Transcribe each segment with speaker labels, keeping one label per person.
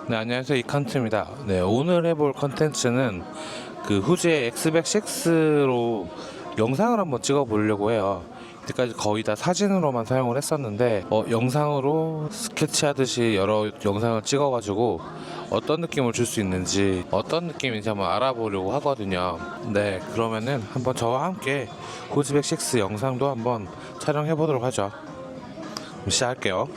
Speaker 1: 네, 안녕하세요. 이칸트입니다. 네, 오늘 해볼 컨텐츠는 그 후지의 X100VI로 영상을 한번 찍어 보려고 해요. 이때까지 거의 다 사진으로만 사용을 했었는데 영상으로 스케치하듯이 여러 영상을 찍어 가지고 어떤 느낌을 줄 수 있는지, 어떤 느낌인지 한번 알아보려고 하거든요. 네, 그러면은 한번 저와 함께 후지 X100VI 영상도 한번 촬영해 보도록 하죠. 그럼 시작할게요.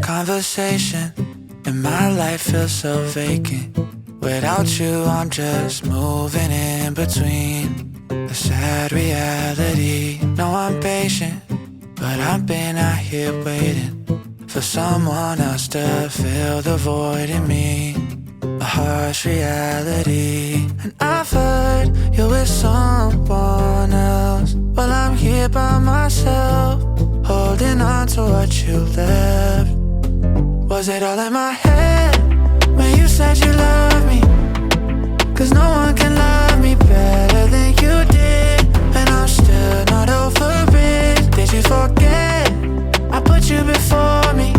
Speaker 2: Conversation and my life feels so vacant. Without you, I'm just moving in between the sad reality. No, I'm patient, but I've been out here waiting for someone else to fill the void in me. A harsh reality. And I've heard you're with someone else. Well, I'm here by myself, holding on to what you left. Was it all in my head when you said you loved me? Cause no one can love me better than you did, and I'm still not over it. Did you forget I put you before me?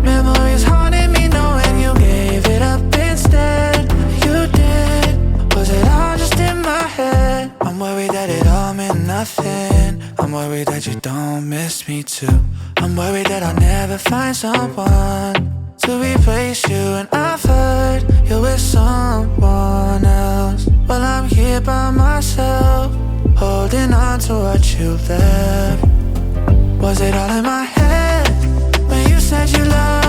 Speaker 2: Memories haunting me knowing you gave it up instead. You did. Was it all just in my head? I'm worried that it all meant nothing. I'm worried that you don't miss me too. I'm worried that I'll never find someone to replace you. And I've heard you're with someone else. Well, I'm here by myself, holding on to what you left. Was it all in my head when you said you loved me?